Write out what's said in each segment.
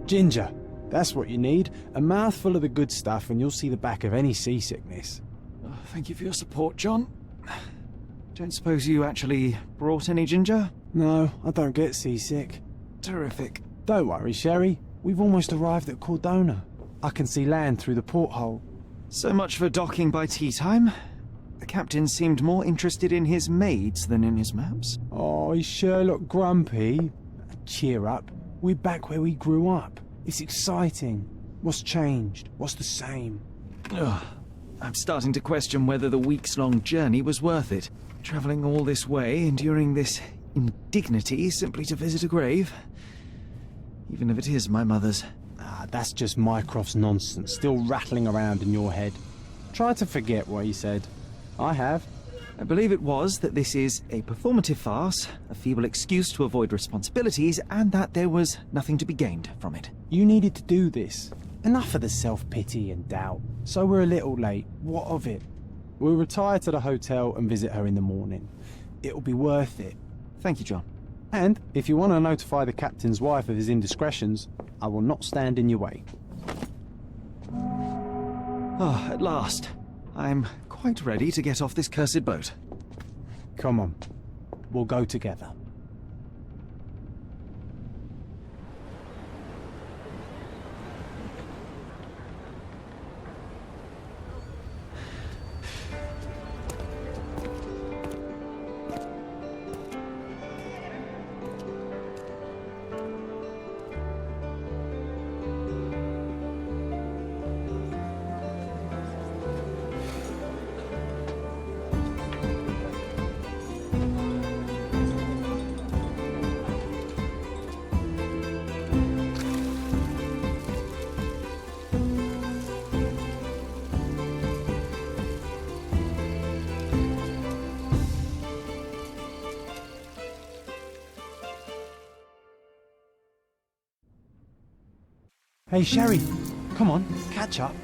Ginger, that's what you need. A mouthful of the good stuff and you'll see the back of any seasickness. Oh, thank you for your support, John. Don't suppose you actually brought any ginger? No, I don't get seasick. Terrific. Don't worry, Sherry. We've almost arrived at Cordona. I can see land through the porthole. So much for docking by tea time. The captain seemed more interested in his maids than in his maps. Oh, is Sherlock grumpy? Cheer up. We're back where we grew up. It's exciting. What's changed? What's the same? Ugh. I'm starting to question whether the weeks-long journey was worth it. Travelling all this way, enduring this indignity simply to visit a grave. Even if it is my mother's. Ah, that's just Mycroft's nonsense, still rattling around in your head. Try to forget what he said. I have. I believe it was that this is a performative farce, a feeble excuse to avoid responsibilities, and that there was nothing to be gained from it. You needed to do this. Enough of the self-pity and doubt. So we're a little late. What of it? We'll retire to the hotel and visit her in the morning. It'll be worth it. Thank you, John. And if you want to notify the captain's wife of his indiscretions, I will not stand in your way. Ah, at last. I'm quite ready to get off this cursed boat. Come on. We'll go together. Hey, Sherry, come on, catch up.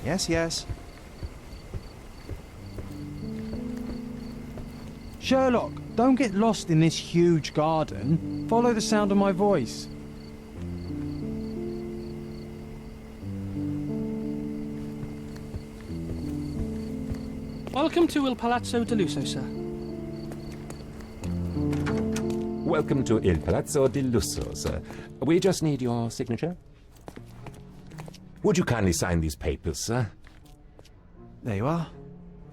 Yes, yes. Sherlock, don't get lost in this huge garden. Follow the sound of my voice. Welcome to Il Palazzo di Lusso, sir. Welcome to Il Palazzo di Lusso, sir. We just need your signature. Would you kindly sign these papers, sir? There you are.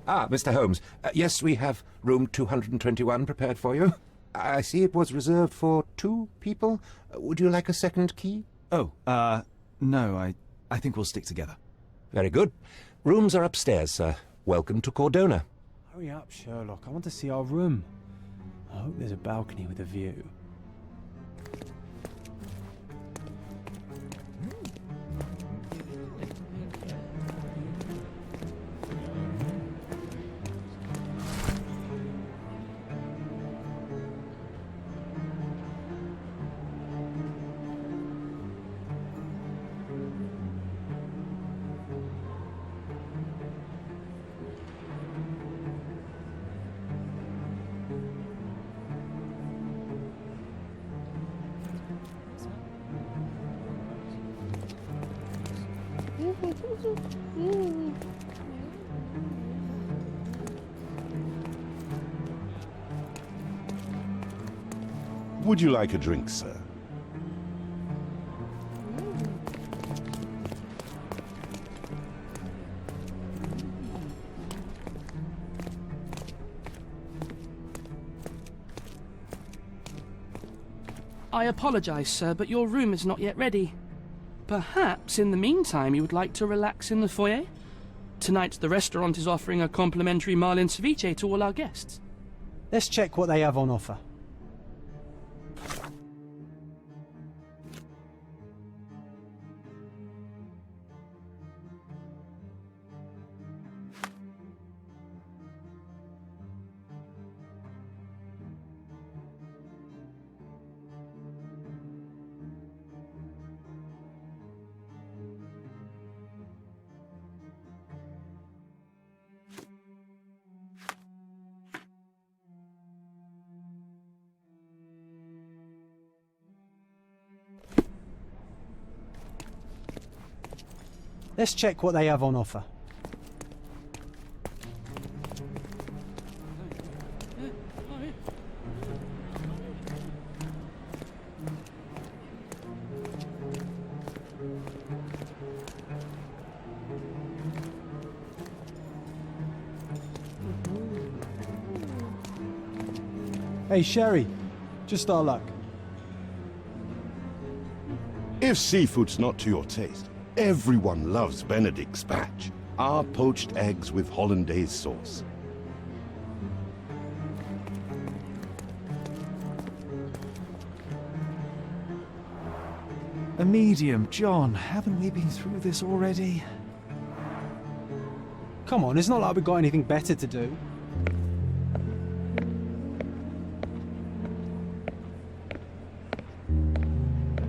Ah, Mr. Holmes. Yes, we have room 221 prepared for you. I see it was reserved for 2 people. Would you like a second key? Oh, no, I think we'll stick together. Very good. Rooms are upstairs, sir. Welcome to Cordona. Hurry up, Sherlock. I want to see our room. I hope there's a balcony with a view. Would you like a drink, sir? I apologize, sir, but your room is not yet ready. Perhaps in the meantime you would like to relax in the foyer? Tonight the restaurant is offering a complimentary marlin ceviche to all our guests. Let's check what they have on offer. Let's check what they have on offer. Hey, Sherry. Just our luck. If seafood's not to your taste, everyone loves Benedict's batch. Our poached eggs with hollandaise sauce. A medium, John. Haven't we been through this already? Come on, it's not like we've got anything better to do.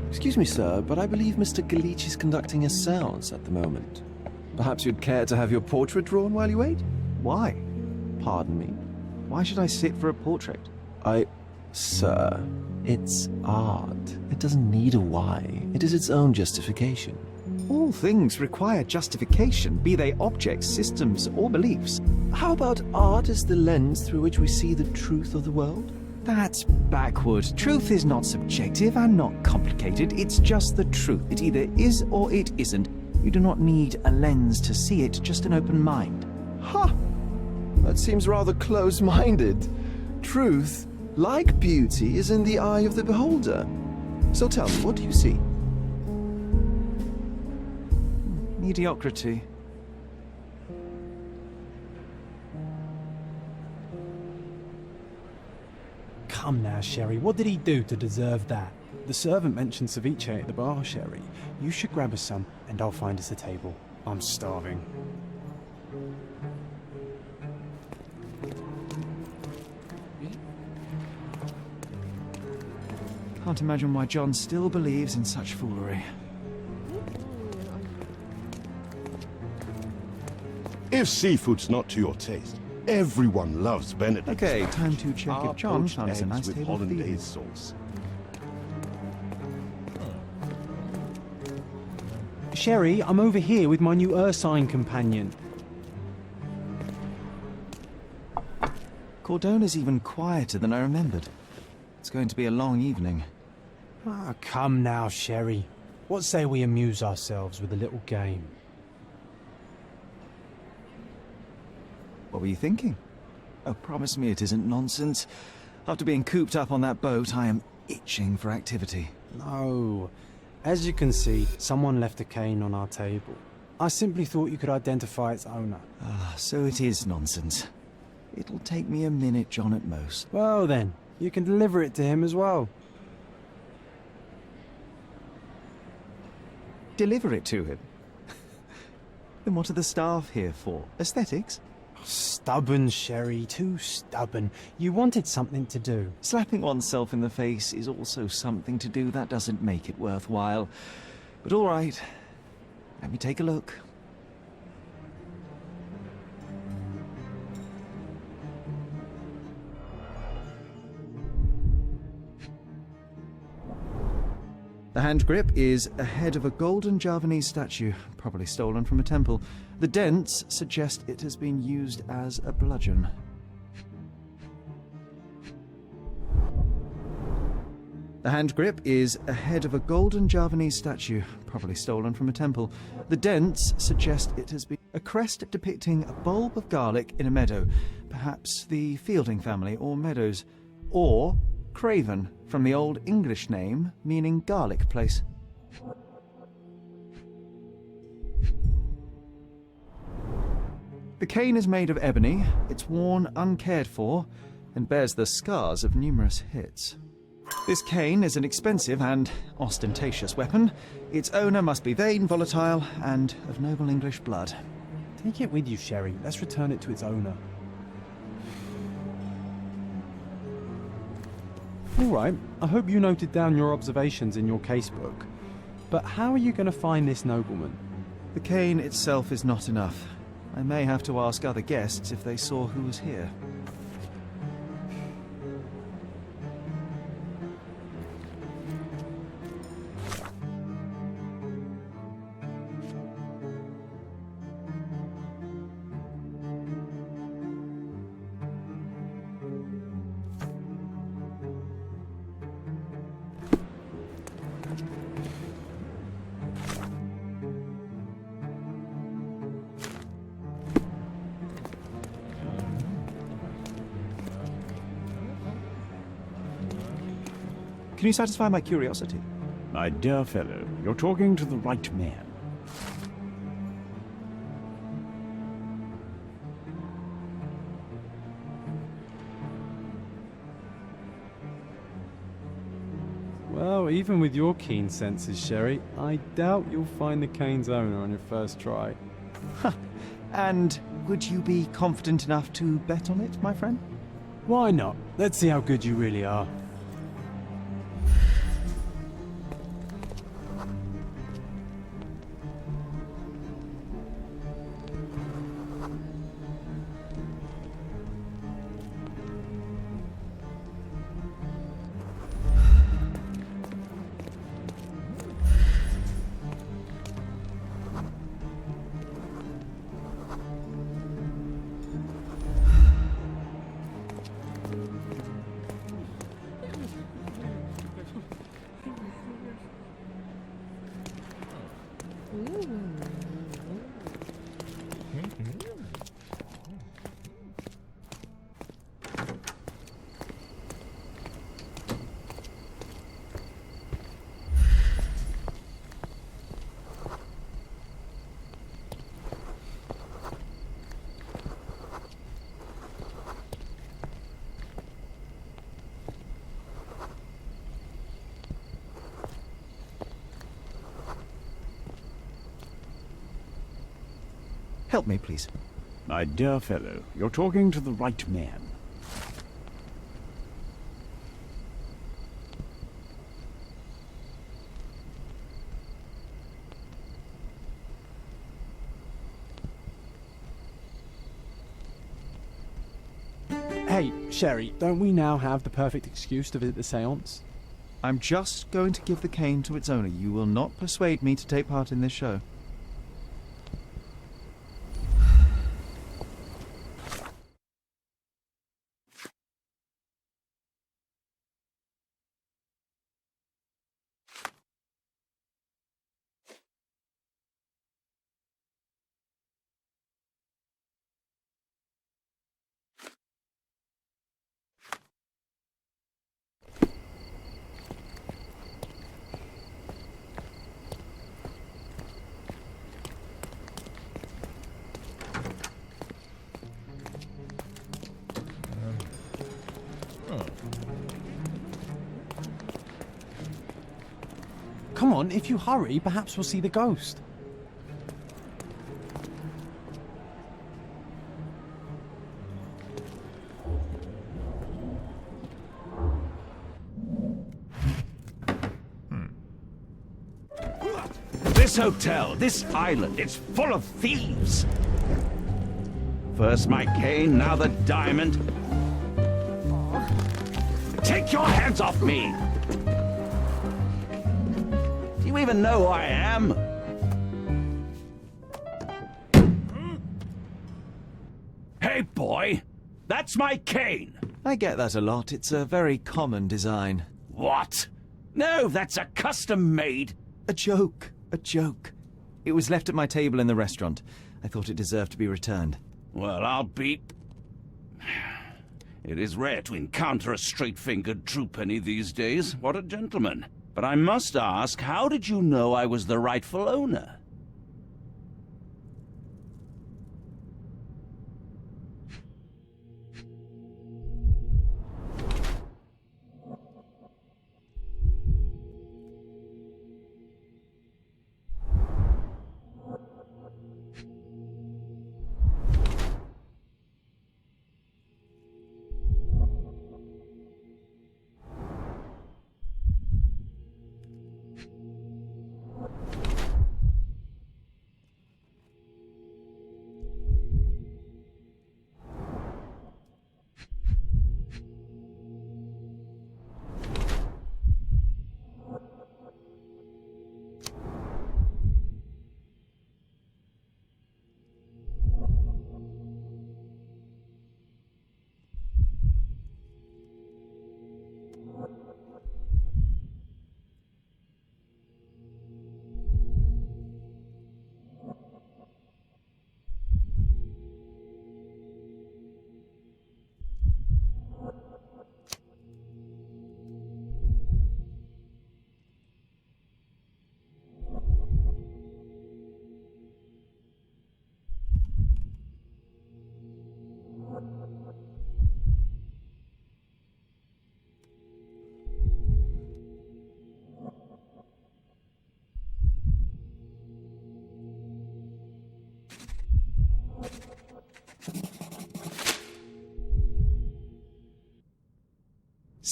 Excuse me, sir, but I believe Mr. Galich is conducting a séance at the moment. Perhaps you'd care to have your portrait drawn while you wait? Why? Pardon me? Why should I sit for a portrait? Sir, it's art. It doesn't need a why. It is its own justification. All things require justification, be they objects, systems, or beliefs. How about art as the lens through which we see the truth of the world? That's backward. Truth is not subjective and not complicated. It's just the truth. It either is or it isn't. You do not need a lens to see it, just an open mind. Ha! That seems rather close-minded. Truth, like beauty, is in the eye of the beholder. So tell me, what do you see? Mediocrity. Come now, Sherry, what did he do to deserve that? The servant mentioned ceviche at the bar, Sherry. You should grab us some, and I'll find us a table. I'm starving. Can't imagine why John still believes in such foolery. If seafood's not to your taste, everyone loves Benedict. Okay, time to check Our if John poached found us a eggs nice with table for the evening. hollandaise sauce. Sherry, I'm over here with my new Ursine companion. Cordona's even quieter than I remembered. It's going to be a long evening. Ah, come now, Sherry. What say we amuse ourselves with a little game? What were you thinking? Oh, promise me it isn't nonsense. After being cooped up on that boat, I am itching for activity. No. As you can see, someone left a cane on our table. I simply thought you could identify its owner. Ah, so it is nonsense. It'll take me a minute, John, at most. Well then, you can deliver it to him as well. Deliver it to him? Then what are the staff here for? Aesthetics? Stubborn, Sherry, too stubborn. You wanted something to do. Slapping oneself in the face is also something to do. That doesn't make it worthwhile. But all right, let me take a look. The hand grip is a head of a golden Javanese statue, probably stolen from a temple. The dents suggest it has been used as a bludgeon. The hand grip is a head of a golden Javanese statue, probably stolen from a temple. The dents suggest it has been a crest depicting a bulb of garlic in a meadow, perhaps the Fielding family or Meadows, or Craven, from the Old English name meaning garlic place. The cane is made of ebony, it's worn uncared for, and bears the scars of numerous hits. This cane is an expensive and ostentatious weapon. Its owner must be vain, volatile, and of noble English blood. Take it with you, Sherry. Let's return it to its owner. All right, I hope you noted down your observations in your casebook. But how are you going to find this nobleman? The cane itself is not enough. I may have to ask other guests if they saw who was here. Can you satisfy my curiosity? My dear fellow, you're talking to the right man. Well, even with your keen senses, Sherry, I doubt you'll find the cane's owner on your first try. And would you be confident enough to bet on it, my friend? Why not? Let's see how good you really are. Help me, please. My dear fellow, you're talking to the right man. Hey, Sherry, don't we now have the perfect excuse to visit the séance? I'm just going to give the cane to its owner. You will not persuade me to take part in this show. Come on, if you hurry, perhaps we'll see the ghost. This hotel, this island, it's full of thieves. First my cane, now the diamond. Take your hands off me! Do you even know who I am? Hey, boy! That's my cane! I get that a lot. It's a very common design. What? No, that's a custom-made... A joke. A joke. It was left at my table in the restaurant. I thought it deserved to be returned. Well, I'll be... It is rare to encounter a straight-fingered true penny these days. What a gentleman. But I must ask, how did you know I was the rightful owner?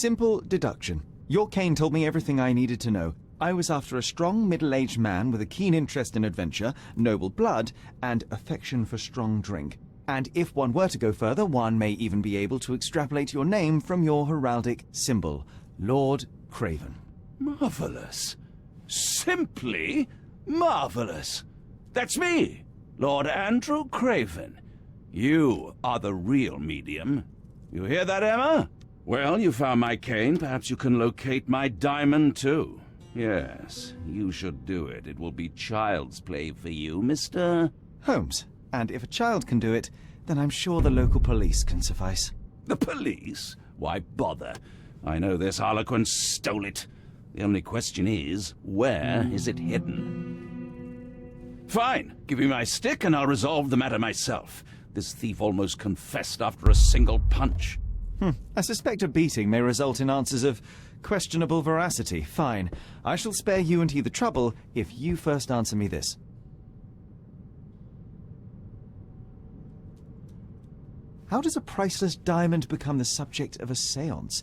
Simple deduction. Your cane told me everything I needed to know. I was after a strong, middle-aged man with a keen interest in adventure, noble blood, and affection for strong drink. And if one were to go further, one may even be able to extrapolate your name from your heraldic symbol, Lord Craven. Marvelous. Simply marvelous. That's me, Lord Andrew Craven. You are the real medium. You hear that, Emma? Well, you found my cane. Perhaps you can locate my diamond, too. Yes, you should do it. It will be child's play for you, Mr. Holmes. And if a child can do it, then I'm sure the local police can suffice. The police? Why bother? I know this harlequin stole it. The only question is, where is it hidden? Fine. Give me my stick and I'll resolve the matter myself. This thief almost confessed after a single punch. I suspect a beating may result in answers of questionable veracity. Fine. I shall spare you and he the trouble if you first answer me this. How does a priceless diamond become the subject of a séance?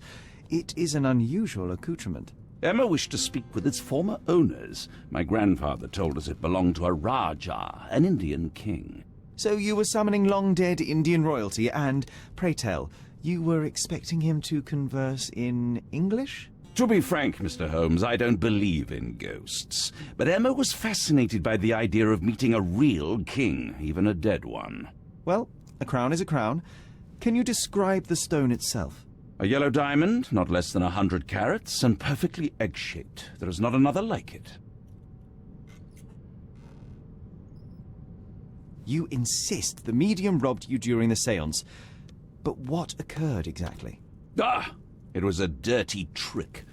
It is an unusual accoutrement. Emma wished to speak with its former owners. My grandfather told us it belonged to a Rajah, an Indian king. So you were summoning long-dead Indian royalty, and, pray tell, you were expecting him to converse in English? To be frank, Mr. Holmes, I don't believe in ghosts. But Emma was fascinated by the idea of meeting a real king, even a dead one. Well, a crown is a crown. Can you describe the stone itself? A yellow diamond, not less than 100 carats, and perfectly egg-shaped. There is not another like it. You insist the medium robbed you during the séance. But what occurred exactly? It was a dirty trick.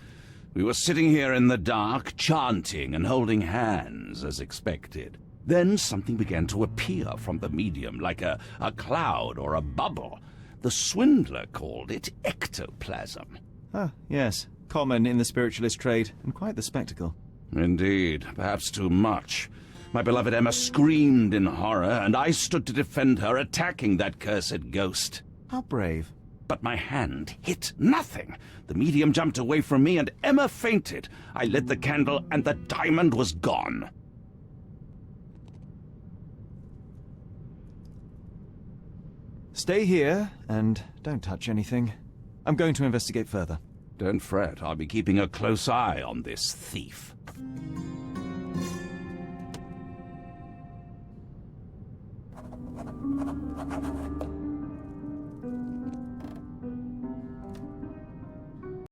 We were sitting here in the dark, chanting and holding hands, as expected. Then something began to appear from the medium, like a cloud or a bubble. The swindler called it ectoplasm. Ah, yes. Common in the spiritualist trade, and quite the spectacle. Indeed, perhaps too much. My beloved Emma screamed in horror, and I stood to defend her, attacking that cursed ghost. How brave. But my hand hit nothing. The medium jumped away from me, and Emma fainted. I lit the candle, and the diamond was gone. Stay here, and don't touch anything. I'm going to investigate further. Don't fret, I'll be keeping a close eye on this thief.